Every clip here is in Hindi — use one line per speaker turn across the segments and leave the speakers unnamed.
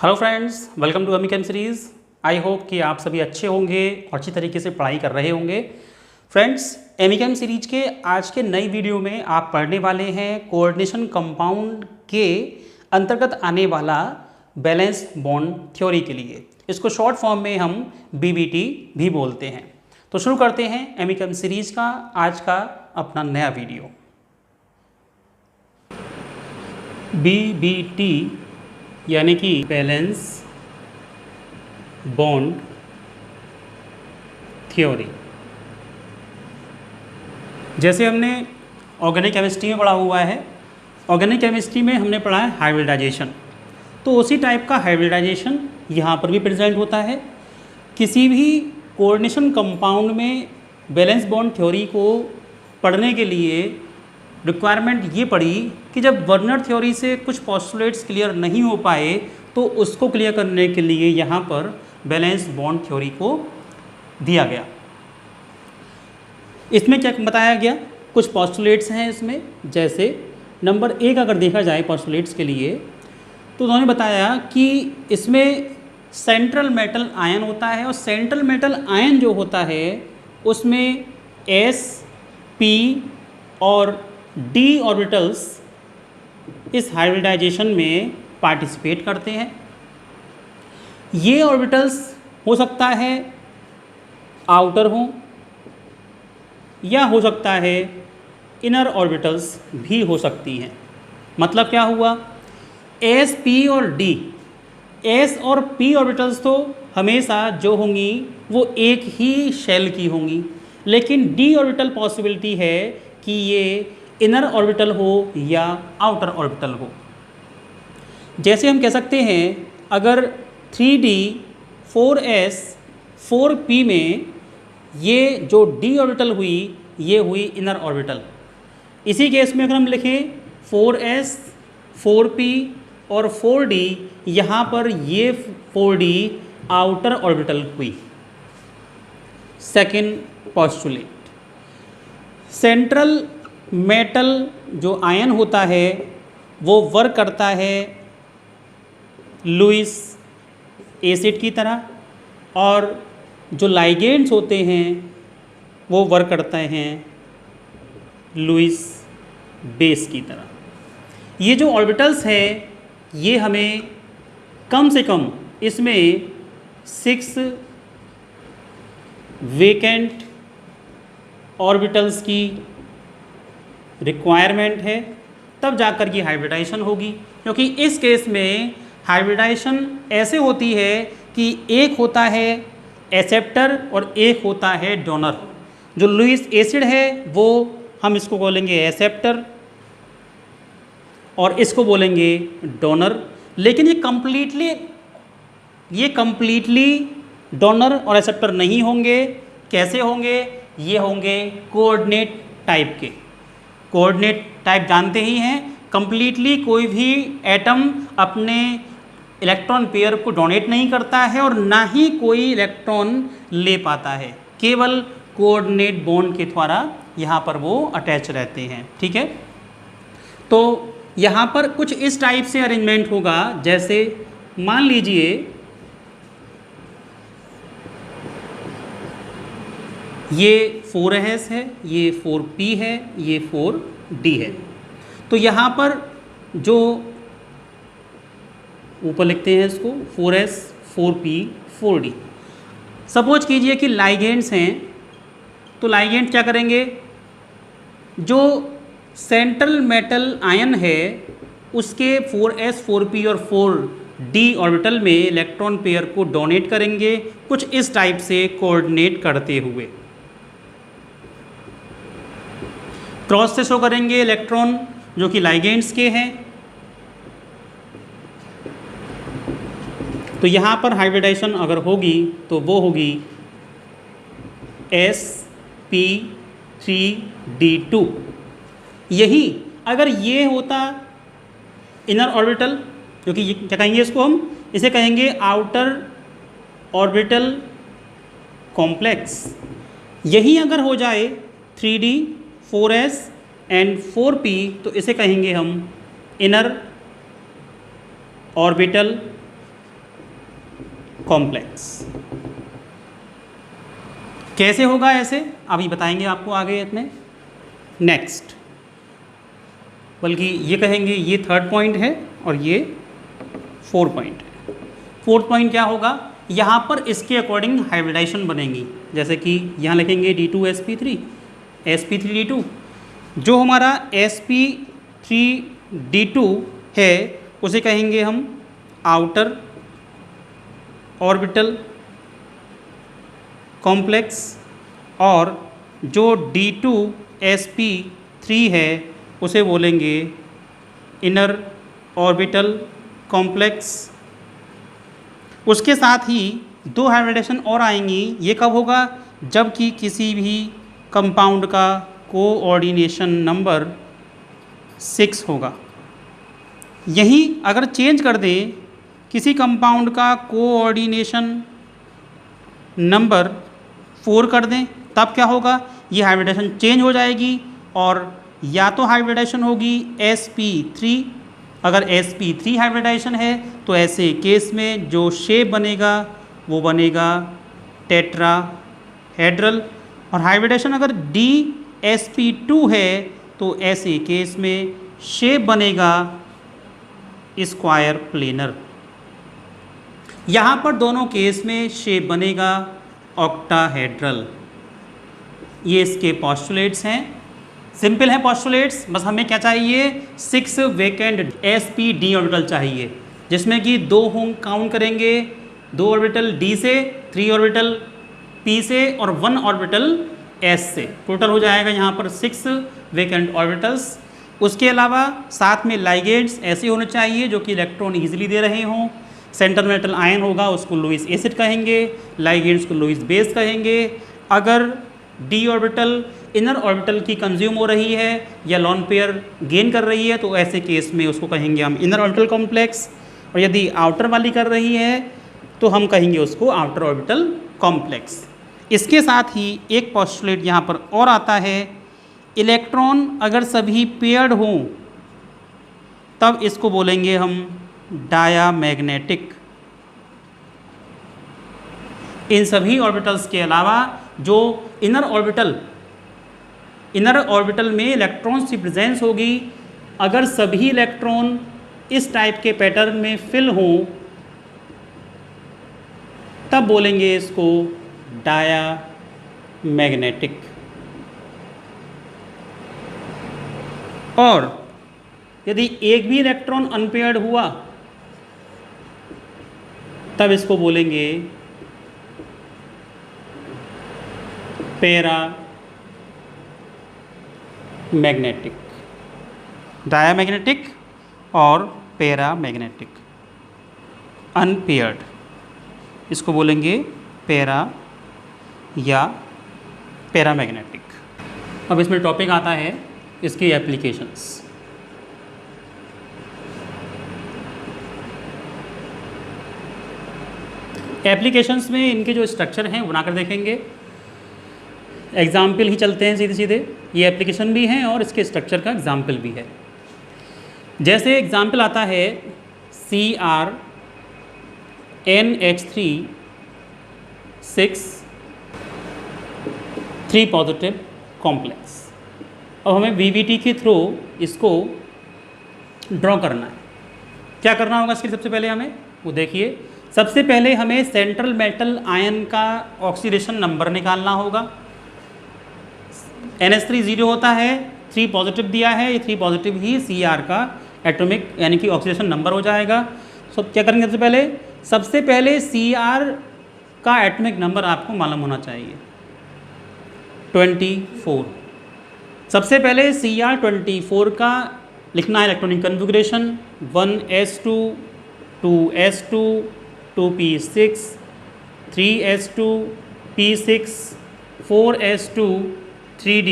Hello friends, welcome to Amicum series. I hope कि आप सभी अच्छे होंगे और अच्छी तरीके से पढ़ाई कर रहे होंगे। फ्रेंड्स, एमिकम सीरीज के आज के नई वीडियो में आप पढ़ने वाले हैं कोऑर्डिनेशन कंपाउंड के अंतर्गत आने वाला बैलेंस बॉन्ड थ्योरी के लिए। इसको शॉर्ट फॉर्म में हम बीबीटी भी बोलते हैं। तो शुरू करते हैं एमिकम सीरीज का आज का अपना नया वीडियो। बीबीटी यानी कि बैलेंस बॉन्ड थ्योरी। जैसे हमने ऑर्गेनिक केमिस्ट्री में पढ़ा हुआ है, ऑर्गेनिक केमिस्ट्री में हमने पढ़ा है हाइब्रिडाइजेशन, तो उसी टाइप का हाइब्रिडाइजेशन यहाँ पर भी प्रेजेंट होता है। किसी भी कोऑर्डिनेशन कंपाउंड में बैलेंस बॉन्ड थ्योरी को पढ़ने के लिए रिक्वायरमेंट ये पड़ी कि जब वर्नर थ्योरी से कुछ पोस्टुलेट्स क्लियर नहीं हो पाए तो उसको क्लियर करने के लिए यहाँ पर बैलेंस बॉन्ड थ्योरी को दिया गया। इसमें क्या बताया गया, कुछ पोस्टुलेट्स हैं इसमें। जैसे नंबर 1 अगर देखा जाए पोस्टुलेट्स के लिए, तो उन्होंने बताया कि इसमें सेंट्रल मेटल आयन होता है और सेंट्रल मेटल आयन जो होता है उसमें एस, पी और डी ऑर्बिटल्स इस हाइब्रिडाइजेशन में पार्टिसिपेट करते हैं। ये ऑर्बिटल्स हो सकता है आउटर हो या हो सकता है इनर ऑर्बिटल्स भी हो सकती हैं। मतलब क्या हुआ, एस, पी और डी, एस और पी ऑर्बिटल्स तो हमेशा जो होंगी वो एक ही शेल की होंगी, लेकिन डी ऑर्बिटल पॉसिबिलिटी है कि ये इनर ऑर्बिटल हो या आउटर ऑर्बिटल हो। जैसे हम कह सकते हैं अगर 3D 4S 4P में ये जो डी ऑर्बिटल हुई ये हुई इनर ऑर्बिटल। इसी केस में अगर हम लिखें 4S 4P और 4D, यहाँ पर ये 4D आउटर ऑर्बिटल हुई। सेकेंड पोस्टुलेट, सेंट्रल मेटल जो आयन होता है वो वर्क करता है लुईस एसिड की तरह, और जो लाइगेंड्स होते हैं वो वर्क करते हैं लुईस बेस की तरह। ये जो ऑर्बिटल्स है ये हमें कम से कम इसमें 6 वेकेंट ऑर्बिटल्स की रिक्वायरमेंट है, तब जाकर की हाइब्रिडाइजेशन होगी। क्योंकि इस केस में हाइब्रिडाइजेशन ऐसे होती है कि एक होता है एक्सेप्टर और एक होता है डोनर। जो लुईस एसिड है वो हम इसको बोलेंगे एक्सेप्टर और इसको बोलेंगे डोनर। लेकिन ये कंप्लीटली डोनर और एक्सेप्टर नहीं होंगे। कैसे होंगे? ये होंगे कोऑर्डिनेट टाइप के। कोऑर्डिनेट टाइप जानते ही हैं, कंप्लीटली कोई भी एटम अपने इलेक्ट्रॉन पेयर को डोनेट नहीं करता है और ना ही कोई इलेक्ट्रॉन ले पाता है, केवल कोऑर्डिनेट बॉन्ड के द्वारा यहाँ पर वो अटैच रहते हैं। ठीक है, तो यहाँ पर कुछ इस टाइप से अरेंजमेंट होगा। जैसे मान लीजिए ये 4S है, ये 4P है, ये 4D है। तो यहाँ पर जो ऊपर लिखते हैं इसको 4S 4P 4D। सपोज कीजिए कि लाइगेंड्स हैं, तो लाइगेंड क्या करेंगे, जो सेंट्रल मेटल आयन है उसके 4S 4P और 4D ऑर्बिटल में इलेक्ट्रॉन पेयर को डोनेट करेंगे, कुछ इस टाइप से कोऑर्डिनेट करते हुए। क्रॉस से शो करेंगे इलेक्ट्रॉन जो कि लाइगेंड्स के हैं। तो यहाँ पर हाइब्रिडाइजेशन अगर होगी तो वो होगी sp3d2। यही अगर ये होता इनर ऑर्बिटल, जो कि क्या कहेंगे इसको, हम इसे कहेंगे आउटर ऑर्बिटल कॉम्प्लेक्स। यही अगर हो जाए 3D 4S एंड 4P तो इसे कहेंगे हम इनर ऑर्बिटल कॉम्प्लेक्स। कैसे होगा ऐसे अभी बताएंगे आपको आगे इसमें। नेक्स्ट, बल्कि ये कहेंगे ये थर्ड पॉइंट है और ये फोर्थ पॉइंट है। फोर्थ पॉइंट क्या होगा, यहाँ पर इसके अकॉर्डिंग हाइब्रिडाइजेशन बनेगी। जैसे कि यहाँ लिखेंगे D2sp3 sp3d2। जो हमारा sp3d2 है उसे कहेंगे हम आउटर ऑर्बिटल कॉम्प्लेक्स, और जो D2sp3 है उसे बोलेंगे इनर ऑर्बिटल कॉम्प्लेक्स। उसके साथ ही दो हाइब्रिडेशन और आएंगी। ये कब होगा, जबकि किसी भी कंपाउंड का कोऑर्डिनेशन नंबर 6 होगा। यही अगर चेंज कर दें, किसी कंपाउंड का कोऑर्डिनेशन नंबर 4 कर दें, तब क्या होगा, ये हाइब्रिडेशन चेंज हो जाएगी और या तो हाइब्रिडेशन होगी sp3। अगर sp3 हाइब्रिडाइजेशन है तो ऐसे केस में जो शेप बनेगा वो बनेगा टेट्राहेड्रल, और हाइब्रिडेशन अगर dsp2 है तो ऐसे केस में शेप बनेगा स्क्वायर प्लेनर। यहाँ पर दोनों केस में शेप बनेगा ऑक्टाहेड्रल। ये इसके पॉस्टुलेट्स हैं, सिंपल है पॉस्टुलेट्स। बस हमें क्या चाहिए, 6 वेकेंट sp-d ऑर्बिटल चाहिए, जिसमें कि 2 हों काउंट करेंगे, 2 ऑर्बिटल d से, 3 ऑर्बिटल p से और 1 ऑर्बिटल s से। टोटल हो जाएगा यहाँ पर 6 वेकेंट ऑर्बिटल्स। उसके अलावा साथ में लाइगेंड्स ऐसे होने चाहिए जो कि इलेक्ट्रॉन ईजिली दे रहे हों। सेंटर मेटल आयन होगा उसको लुईस एसिड कहेंगे, लाइगेंड्स को लुईस बेस कहेंगे। अगर d ऑर्बिटल इनर ऑर्बिटल की कंज्यूम हो रही है या लॉन पेयर गेन कर रही है तो ऐसे केस में उसको कहेंगे हम इनर ऑर्बिटल कॉम्प्लेक्स, और यदि आउटर वाली कर रही है तो हम कहेंगे उसको आउटर ऑर्बिटल कॉम्प्लेक्स। इसके साथ ही एक पोस्टुलेट यहाँ पर और आता है, इलेक्ट्रॉन अगर सभी पेयर्ड हों तब इसको बोलेंगे हम डायामैग्नेटिक। इन सभी ऑर्बिटल्स के अलावा जो इनर ऑर्बिटल में इलेक्ट्रॉन्स की प्रेजेंस होगी, अगर सभी इलेक्ट्रॉन इस टाइप के पैटर्न में फिल हों तब बोलेंगे इसको डायामैग्नेटिक। और यदि एक भी इलेक्ट्रॉन अनपेयर्ड हुआ तब इसको बोलेंगे पैरा मैग्नेटिक। डायामैग्नेटिक और पैरा मैग्नेटिक अनपेयर्ड, इसको बोलेंगे पैरा या पैरामैग्नेटिक। अब इसमें टॉपिक आता है इसकी एप्लीकेशंस। एप्लीकेशंस में इनके जो स्ट्रक्चर हैं बनाकर देखेंगे। एग्जाम्पल ही चलते हैं सीधे सीधे, ये एप्लीकेशन भी हैं और इसके स्ट्रक्चर का एग्जाम्पल भी है। जैसे एग्जाम्पल आता है CrNH3 पॉजिटिव कॉम्प्लेक्स। अब हमें VVT के थ्रू इसको ड्रॉ करना है। क्या करना होगा इसके सबसे पहले हमें वो देखिए, सबसे पहले हमें सेंट्रल मेटल आयन का ऑक्सीडेशन नंबर निकालना होगा। NH3 0 होता है, 3 पॉजिटिव दिया है, ये 3 पॉजिटिव ही Cr का एटॉमिक यानी कि ऑक्सीडेशन नंबर हो जाएगा। तो क्या करेंगे सबसे पहले Cr का एटॉमिक नंबर आपको मालूम होना चाहिए 24। सबसे पहले Cr24 का लिखना है electronic configuration 1s2 2s2 2p6 3s2 p6 4s2 3d।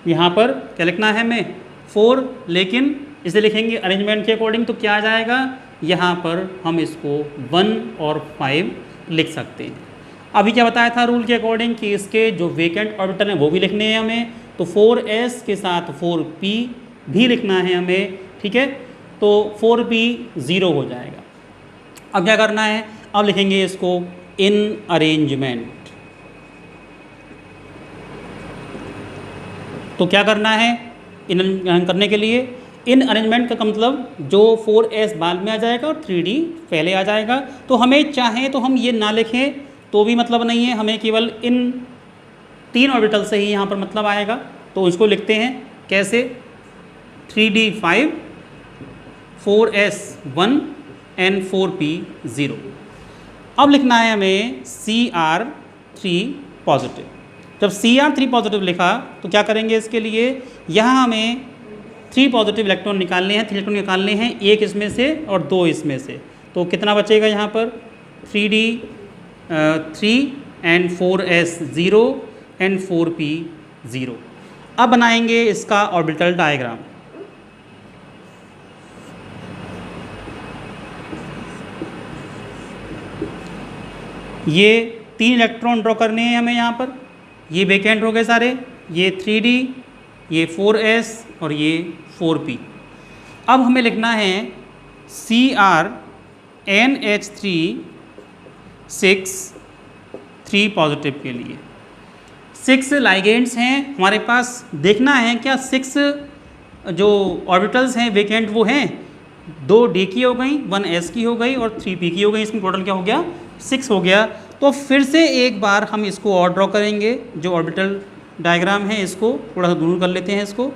यहाँ पर क्या लिखना है हमें 4, लेकिन इसे लिखेंगे अरेंजमेंट के अकॉर्डिंग तो क्या आ जाएगा, यहाँ पर हम इसको 1 और 5 लिख सकते हैं। अभी क्या बताया था रूल के अकॉर्डिंग कि इसके जो वेकेंट ऑर्बिटल हैं वो भी लिखने हैं हमें, तो 4s के साथ 4p भी लिखना है हमें, ठीक है। तो 4p 0 हो जाएगा। अब क्या करना है, अब लिखेंगे इसको इन अरेंजमेंट। तो क्या करना है इन करने के लिए, इन अरेंजमेंट का मतलब जो 4s बाद में आ जाएगा और 3d पहले आ जाएगा। तो हमें चाहें तो हम ये ना लिखें तो भी मतलब नहीं है, हमें केवल इन 3 ऑर्बिटल से ही यहाँ पर मतलब आएगा। तो इसको लिखते हैं कैसे, 3d5 4s1 एंड 4p0। अब लिखना है हमें Cr3 पॉजिटिव। जब Cr3 पॉजिटिव लिखा तो क्या करेंगे इसके लिए, यहाँ हमें 3 पॉजिटिव इलेक्ट्रॉन निकालने हैं, 3 इलेक्ट्रॉन निकालने हैं, एक इसमें से और 2 इसमें से। तो कितना बचेगा यहाँ पर 3d3 and 4s0 and 4p0। अब बनाएंगे इसका ऑर्बिटल डायग्राम। ये 3 इलेक्ट्रॉन ड्रॉ करने हैं हमें यहाँ पर, ये वेकेंट हो गए सारे, ये 3d, ये 4s और ये 4p। अब हमें लिखना है CrNH3 6 3 पॉजिटिव के लिए 6 लाइगेंड्स हैं हमारे पास। देखना है क्या 6 जो ऑर्बिटल्स हैं वेकेंट वो हैं, 2d की हो गई, 1s की हो गई और 3p की हो गई। इसमें टोटल क्या हो गया 6 हो गया। तो फिर से एक बार हम इसको और ड्रॉ करेंगे, जो ऑर्बिटल डायग्राम है इसको थोड़ा सा दूर कर लेते हैं इसको।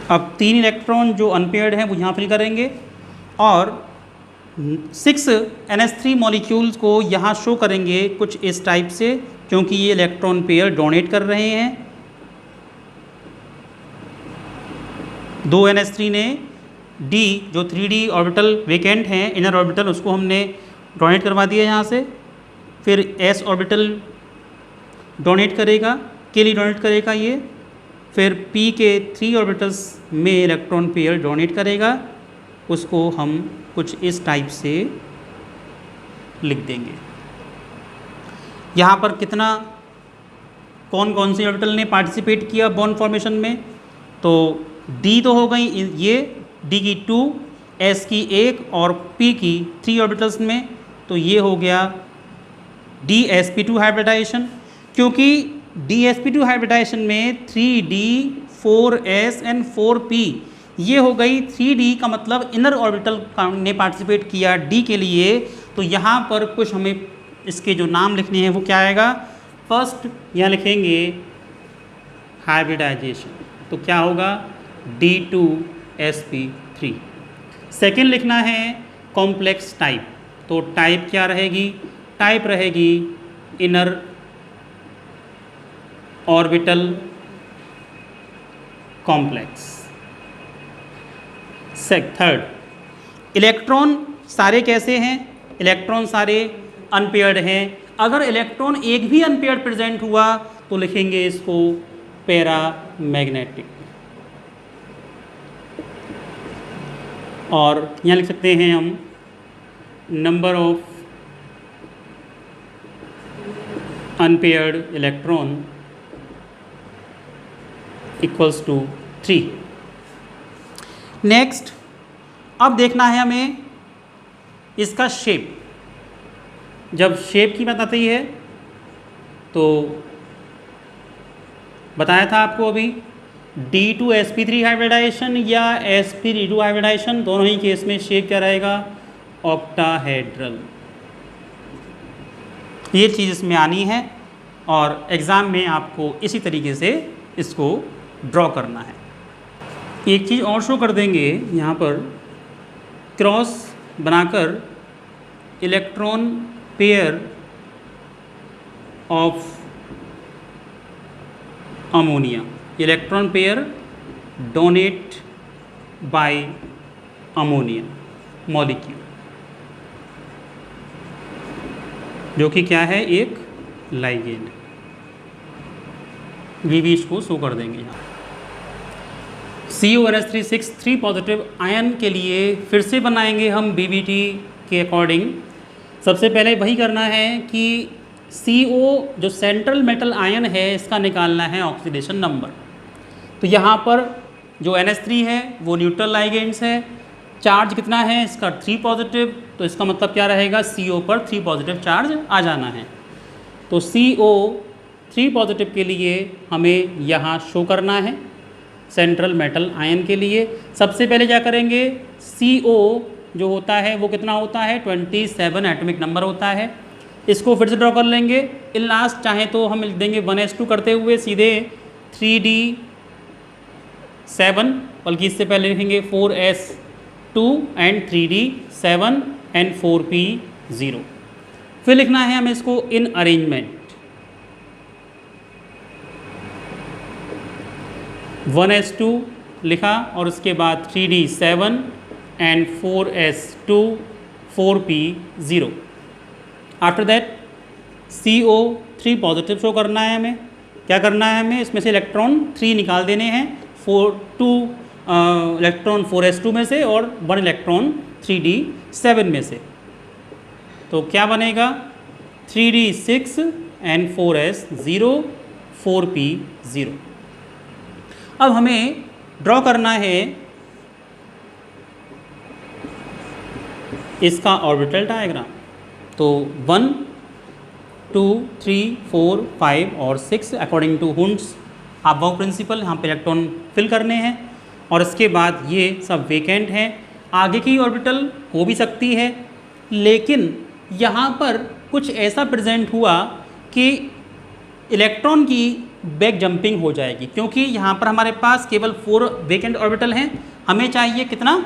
अब 3 इलेक्ट्रॉन जो अनपेयर्ड हैं वो यहाँ फिल करेंगे और 6 NH3 मॉलिक्यूल्स को यहाँ शो करेंगे कुछ इस टाइप से, क्योंकि ये इलेक्ट्रॉन पेयर डोनेट कर रहे हैं। 2 NH3 ने D जो 3d ऑर्बिटल वेकेंट हैं इनर ऑर्बिटल, उसको हमने डोनेट करवा दिया यहाँ से। फिर s ऑर्बिटल डोनेट करेगा, के लिए डोनेट करेगा ये। फिर p के 3 ऑर्बिटल्स में इलेक्ट्रॉन पेयर डोनेट करेगा, उसको हम कुछ इस टाइप से लिख देंगे। यहाँ पर कितना कौन कौन से ऑर्बिटल ने पार्टिसिपेट किया बॉन्ड फॉर्मेशन में, तो d तो हो गई ये, d की 2, s की 1 और p की 3 ऑर्बिटल्स में, तो ये हो गया dsp2 हाइब्रिडाइजेशन। क्योंकि dsp2 हाइब्रिडाइजेशन में 3d 4s एंड 4p ये हो गई, 3d का मतलब इनर ऑर्बिटल ने पार्टिसिपेट किया d के लिए। तो यहाँ पर कुछ हमें इसके जो नाम लिखने हैं वो क्या आएगा, फर्स्ट यहाँ लिखेंगे हाइब्रिडाइजेशन, तो क्या होगा d2sp3। सेकेंड लिखना है कॉम्प्लेक्स टाइप, तो टाइप क्या रहेगी, टाइप रहेगी inner orbital complex. Third electron सारे कैसे हैं, इलेक्ट्रॉन सारे अनपेयर्ड हैं। अगर इलेक्ट्रॉन एक भी अनपेयर्ड प्रेजेंट हुआ तो लिखेंगे इसको पैरामैग्नेटिक। और यहाँ लिख सकते हैं हम number of unpaired electron equals to 3। Next अब देखना है हमें इसका शेप। जब शेप की बात आती है तो बताया था आपको अभी d2sp3 हाइब्रिडाइजेशन या sp3d2 हाइब्रिडाइजेशन, दोनों ही केस में शेप क्या रहेगा, ऑक्टाहेड्रल। ये चीज़ इसमें आनी है और एग्ज़ाम में आपको इसी तरीके से इसको ड्रॉ करना है। एक चीज़ और शो कर देंगे यहाँ पर, क्रॉस बनाकर electron pair of ammonia, electron pair donate bye ammonia molecule, जो कि क्या है एक लाइगेंड। भी इसको शो कर देंगे यहाँ। CONH3 3 पॉजिटिव आयन के लिए फिर से बनाएंगे हम BBT के अकॉर्डिंग। सबसे पहले वही करना है कि CO जो सेंट्रल मेटल आयन है इसका निकालना है ऑक्सीडेशन नंबर। तो यहाँ पर जो NH3 है वो न्यूट्रल लाइगेंड्स है चार्ज कितना है इसका 3 पॉजिटिव, तो इसका मतलब क्या रहेगा CO पर 3 पॉजिटिव चार्ज आ जाना है। तो CO 3 पॉजिटिव के लिए हमें यहाँ शो करना है सेंट्रल मेटल आयन के लिए। सबसे पहले क्या करेंगे, CO जो होता है वो कितना होता है 27 एटॉमिक नंबर होता है, इसको फिर से ड्रॉ कर लेंगे। इन लास्ट चाहे तो हम लिख देंगे 1s2 करते हुए सीधे 3d7, बल्कि इससे पहले लिखेंगे 4s2 and 3d7 and 4p0। फिर लिखना है हमें इसको इन अरेंजमेंट, 1s2 लिखा और उसके बाद 3d7 and 4s2 4p0। After that CO 3 positive show करना है हमें। क्या करना है हमें, इसमें से इलेक्ट्रॉन 3 निकाल देने हैं, 2 इलेक्ट्रॉन 4s2 में से और 1 इलेक्ट्रॉन 3d7 में से। तो क्या बनेगा 3d6 एंड 4s0 4p0। अब हमें ड्रॉ करना है इसका ऑर्बिटल डायग्राम। तो 1 2 3 4 5 और 6 according to Hund's aufbau principle यहाँ पे इलेक्ट्रॉन फिल करने हैं और इसके बाद ये सब वेकेंट हैं। आगे की ऑर्बिटल हो भी सकती है, लेकिन यहाँ पर कुछ ऐसा प्रेजेंट हुआ कि इलेक्ट्रॉन की बैक जंपिंग हो जाएगी, क्योंकि यहाँ पर हमारे पास केवल 4 वेकेंट ऑर्बिटल हैं। हमें चाहिए कितना,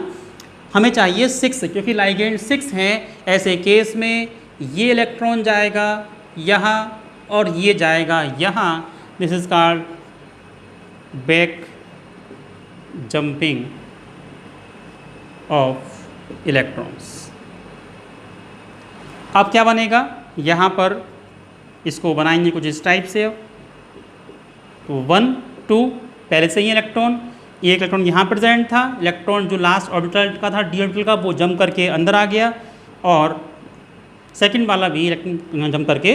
हमें चाहिए 6, क्योंकि लाइगेंड 6 हैं। ऐसे केस में ये इलेक्ट्रॉन जाएगा यहाँ और ये जाएगा यहाँ। This is called back jumping of electrons. अब क्या बनेगा, यहाँ पर इसको बनाएंगे कुछ इस टाइप से। तो 1 2 पहले से ही इलेक्ट्रॉन, ये इलेक्ट्रॉन यहाँ प्रेजेंट था, इलेक्ट्रॉन जो लास्ट ऑर्बिटल का था डी ऑर्बिटल का वो जंप करके अंदर आ गया और सेकंड वाला भी इलेक्ट्रॉन जंप करके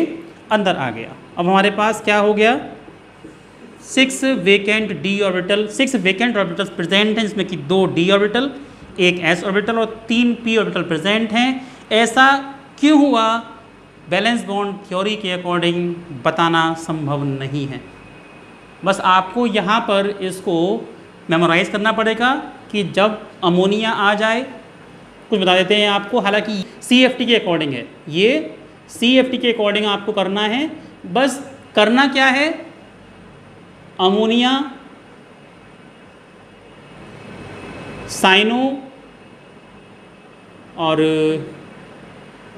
अंदर आ गया। अब हमारे पास क्या हो गया, 6 vacant D orbital, 6 vacant orbitals present हैं, जिसमें कि 2 डी ऑर्बिटल, 1 एस ऑर्बिटल और 3 पी ऑर्बिटल प्रेजेंट हैं। ऐसा क्यों हुआ, बैलेंस बॉन्ड थ्योरी के अकॉर्डिंग बताना संभव नहीं है। बस आपको यहाँ पर इसको मेमोराइज़ करना पड़ेगा कि जब अमोनिया आ जाए, कुछ बता देते हैं आपको, हालांकि CFT के अकॉर्डिंग है, ये CFT के अकॉर्डिंग आपको करना है। बस करना क्या है, अमोनिया, साइनो और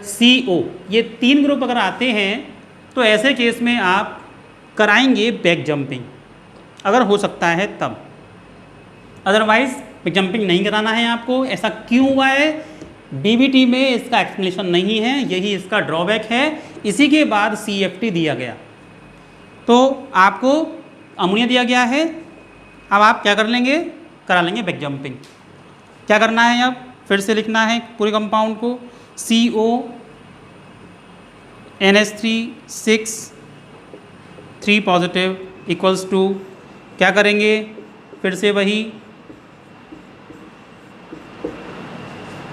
CO, ये 3 ग्रुप अगर आते हैं तो ऐसे केस में आप कराएंगे बैक जंपिंग, अगर हो सकता है तब। अदरवाइज बैक जंपिंग नहीं कराना है आपको। ऐसा क्यों हुआ है, DBT में इसका एक्सप्लेनेशन नहीं है, यही इसका ड्रॉबैक है। इसी के बाद CFT दिया गया, तो आपको अमोनिया दिया गया है। अब आप क्या कर लेंगे, करा लेंगे बैक जंपिंग। क्या करना है, अब फिर से लिखना है पूरे कंपाउंड को, CO NH3 6 3 positive equals to, क्या करेंगे, फिर से वही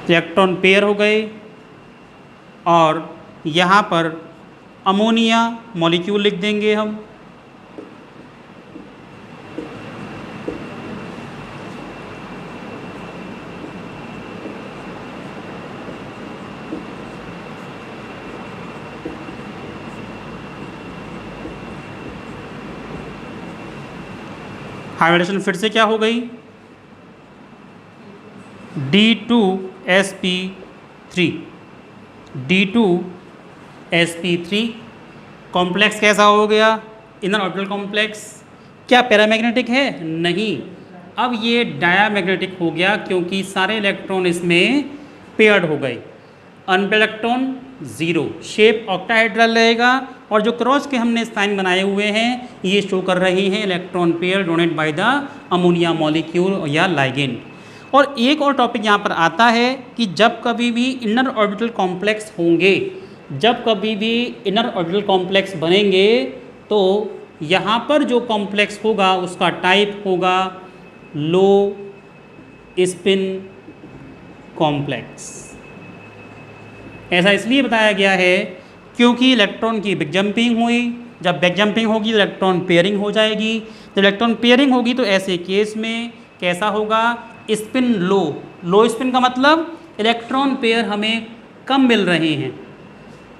इलेक्ट्रॉन पेयर हो गए और यहाँ पर अमोनिया मॉलिक्यूल लिख देंगे हम। हाइब्रिडेशन फिर से क्या हो गई, D2sp3, D2sp3 कॉम्प्लेक्स कैसा हो गया, इनर ऑर्बिटल कॉम्प्लेक्स। क्या पैरामैग्नेटिक है, नहीं, अब ये डायामैग्नेटिक हो गया, क्योंकि सारे इलेक्ट्रॉन इसमें पेयर्ड हो गए। अनपेयर्ड इलेक्ट्रॉन 0, शेप ऑक्टाहेड्रल रहेगा और जो क्रॉस के हमने साइन बनाए हुए हैं ये शो कर रही हैं electron pair donate by the ammonia molecule या लाइगेंड। और एक और टॉपिक यहाँ पर आता है कि जब कभी भी इनर ऑर्बिटल कॉम्प्लेक्स होंगे, जब कभी भी इनर ऑर्बिटल कॉम्प्लेक्स बनेंगे, तो यहाँ पर जो कॉम्प्लेक्स होगा उसका टाइप होगा लो स्पिन कॉम्प्लेक्स। ऐसा इसलिए बताया गया है क्योंकि इलेक्ट्रॉन की बिग जंपिंग हुई, जब बिग जंपिंग होगी तो इलेक्ट्रॉन पेयरिंग हो जाएगी, जब इलेक्ट्रॉन पेयरिंग होगी तो ऐसे केस में कैसा होगा, स्पिन लो। लो स्पिन का मतलब इलेक्ट्रॉन पेयर हमें कम मिल रहे हैं,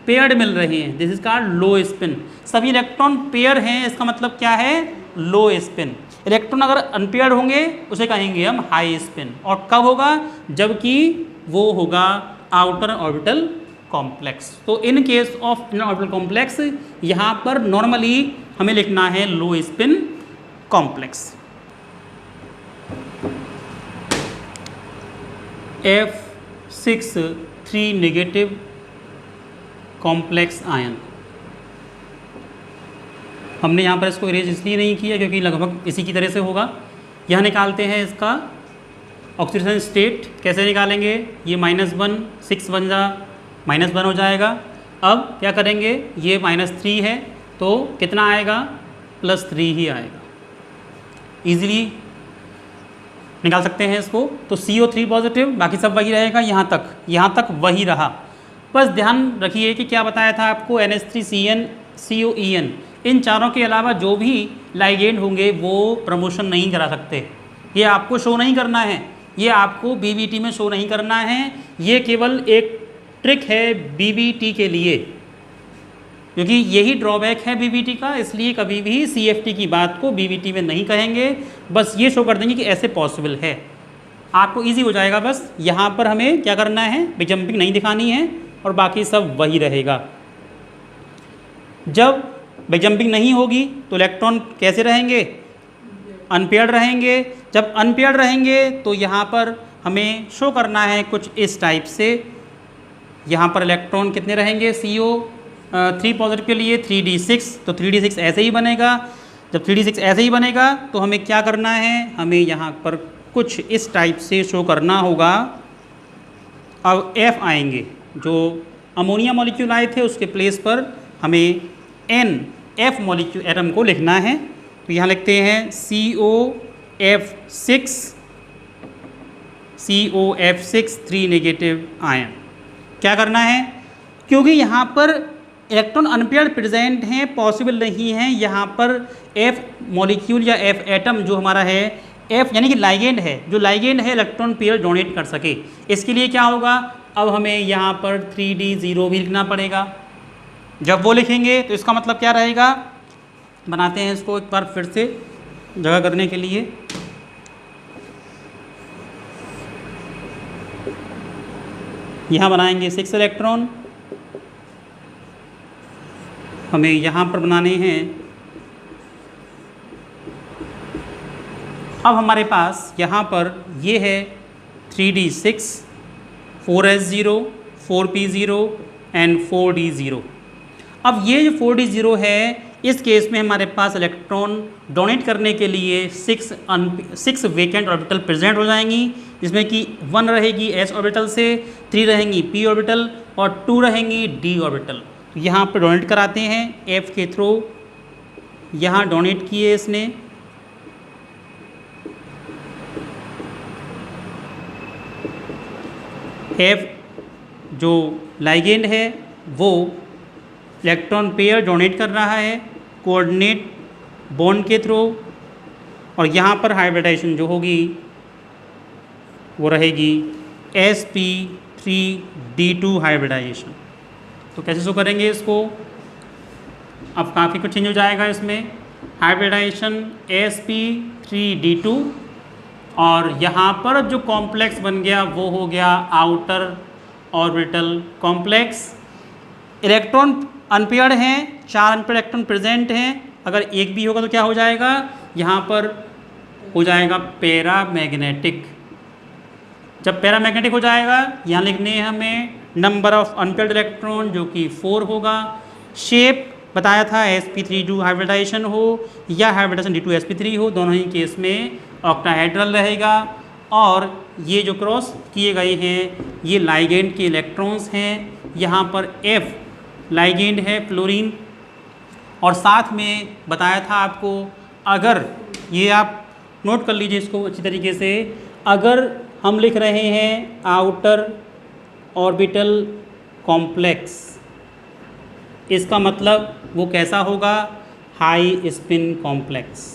पेयर्ड मिल रहे हैं, this is called low spin. सभी इलेक्ट्रॉन पेयर हैं, इसका मतलब क्या है, लो स्पिन। इलेक्ट्रॉन अगर अनपेयर्ड होंगे उसे कहेंगे हम हाई स्पिन। और कब होगा, जबकि वो होगा आउटर ऑर्बिटल कॉम्प्लेक्स। तो in case of inner orbital complex यहाँ पर नॉर्मली हमें लिखना है low spin complex. F6 3 negative complex ion. हमने यहाँ पर इसको इरेज इसलिए नहीं किया क्योंकि लगभग इसी की तरह से होगा। यह निकालते हैं इसका ऑक्सीडेशन स्टेट। कैसे निकालेंगे, ये -1 6 बन जा -1 हो जाएगा। अब क्या करेंगे, ये -3 है तो कितना आएगा, +3 ही आएगा। इजीली निकाल सकते हैं इसको। तो CO3 पॉजिटिव, बाकी सब वही रहेगा, यहाँ तक वही रहा। बस ध्यान रखिए कि क्या बताया था आपको, NH3CN COEN, इन चारों के अलावा जो भी लाइगेंड होंगे वो प्रमोशन नहीं करा सकते। ये आपको शो नहीं करना है, ये आपको BBT में शो नहीं करना है। ये केवल एक ट्रिक है BBT के लिए, क्योंकि यही ड्रॉबैक है BBT का। इसलिए कभी भी CFT की बात को BBT में नहीं कहेंगे, बस ये शो कर देंगे कि ऐसे पॉसिबल है। आपको इजी हो जाएगा। बस यहाँ पर हमें क्या करना है, बिग जंपिंग नहीं दिखानी है और बाकी सब वही रहेगा। जब बिग जंपिंग नहीं होगी तो इलेक्ट्रॉन कैसे रहेंगे, अनपेयर्ड रहेंगे। जब अनपेयर्ड रहेंगे तो यहाँ पर हमें शो करना है कुछ इस टाइप से। यहाँ पर इलेक्ट्रॉन कितने रहेंगे, CO3 पॉजिटिव के लिए 3d6, तो 3d6 ऐसे ही बनेगा। जब 3d6 ऐसे ही बनेगा तो हमें क्या करना है, हमें यहाँ पर कुछ इस टाइप से शो करना होगा। अब F आएंगे, जो अमोनिया मॉलिक्यूल आए थे उसके प्लेस पर हमें F मॉलिक्यूल एटम को लिखना है। तो यहाँ लिखते हैं COF6 3 नेगेटिव आयन। क्या करना है, क्योंकि यहाँ पर इलेक्ट्रॉन अनपेयर्ड प्रेजेंट हैं, पॉसिबल नहीं है यहाँ पर F मॉलिक्यूल या F एटम जो हमारा है, F यानी कि लाइगेंड है, जो लाइगेंड है इलेक्ट्रॉन पेयर डोनेट कर सके। इसके लिए क्या होगा, अब हमें यहाँ पर 3d0 भी लिखना पड़ेगा। जब वो लिखेंगे तो इसका मतलब क्या रहेगा, बनाते हैं इसको एक बार फिर से जगह करने के लिए। यहाँ बनाएंगे 6 इलेक्ट्रॉन, हमें यहाँ पर बनाने हैं। अब हमारे पास यहाँ पर ये है 3d6 4s0 4p0 and 4d0। अब ये जो 4d0 है, इस केस में हमारे पास इलेक्ट्रॉन डोनेट करने के लिए 6 वेकेंट ऑर्बिटल प्रेजेंट हो जाएंगी, जिसमें कि 1 रहेगी s ऑर्बिटल से, 3 रहेंगी p ऑर्बिटल और 2 रहेंगी d ऑर्बिटल। यहाँ पर डोनेट कराते हैं F के थ्रू। यहाँ डोनेट किए इसने, F जो लाइगेंड है वो इलेक्ट्रॉन पेयर डोनेट कर रहा है कोऑर्डिनेट बॉन्ड के थ्रू, और यहाँ पर हाइब्रिडाइजेशन जो होगी वो रहेगी sp3d2 हाइब्रिडाइजेशन। तो कैसे शो करेंगे इसको, अब काफ़ी कुछ चेंज हो जाएगा इसमें। हाइब्रिडाइजेशन sp3d2, और यहाँ पर जो कॉम्प्लेक्स बन गया वो हो गया outer orbital complex. Electron unpaired हैं, 4 अनपेयर्ड इलेक्ट्रॉन प्रेजेंट हैं। अगर एक भी होगा तो क्या हो जाएगा, यहाँ पर हो जाएगा पैरामैग्नेटिक। जब पैरामैग्नेटिक हो जाएगा, यहाँ लिखने हैं हमें नंबर ऑफ अनपेयर्ड इलेक्ट्रॉन जो कि 4 होगा। शेप बताया था sp3d2 हाइब्रिडाइजेशन हो या हाइब्रिडाइजेशन d2sp3 हो, दोनों ही केस में ऑक्टाहेड्रल रहेगा। और ये जो क्रॉस किए गए हैं ये लाइगेंड के इलेक्ट्रॉन्स हैं। यहाँ पर F लाइगेंड है फ्लोरीन, और साथ में बताया था आपको, अगर ये आप नोट कर लीजिए इसको अच्छी तरीके से, अगर हम लिख रहे हैं आउटर ऑर्बिटल कॉम्प्लेक्स। इसका मतलब वो कैसा होगा? High spin complex.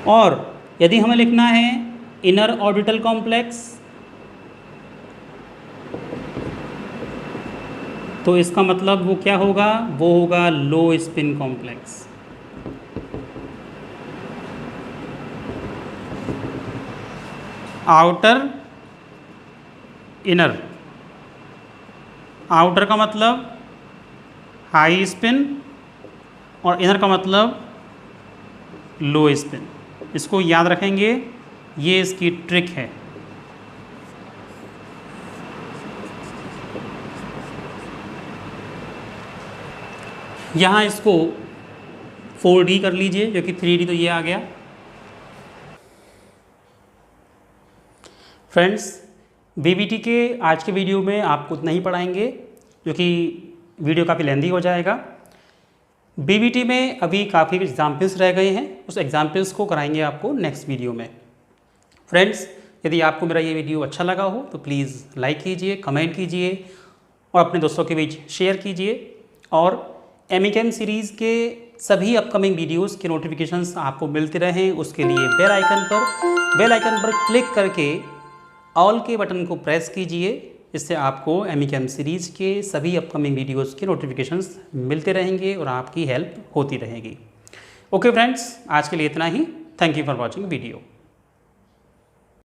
और यदि हमें लिखना है इनर ऑर्बिटल कॉम्प्लेक्स, तो इसका मतलब वो क्या होगा? वो होगा लो spin complex. Outer inner, outer का मतलब हाई स्पिन और इनर का मतलब लो स्पिन। इसको याद रखेंगे, ये इसकी ट्रिक है। यहाँ इसको 4D कर लीजिए, जो कि 3D तो ये आ गया। फ्रेंड्स, बीबीटी के आज के वीडियो में आपको उतना ही पढ़ाएंगे, जो कि वीडियो काफ़ी लेंदी हो जाएगा। बीबीटी में अभी काफ़ी एग्जाम्पल्स रह गए हैं, उस एग्जाम्पल्स को कराएंगे आपको नेक्स्ट वीडियो में। फ्रेंड्स, यदि आपको मेरा ये वीडियो अच्छा लगा हो तो प्लीज़ लाइक कीजिए, कमेंट कीजिए और अपने दोस्तों के बीच शेयर कीजिए। और एमिकेम सीरीज़ के सभी अपकमिंग वीडियोस के नोटिफिकेशंस आपको मिलते रहें, उसके लिए बेल आइकन पर क्लिक करके ऑल के बटन को प्रेस कीजिए। इससे आपको एमिकेम सीरीज़ के सभी अपकमिंग वीडियोस के नोटिफिकेशंस मिलते रहेंगे और आपकी हेल्प होती रहेगी। ओके फ्रेंड्स, आज के लिए इतना ही। Thank you for watching video.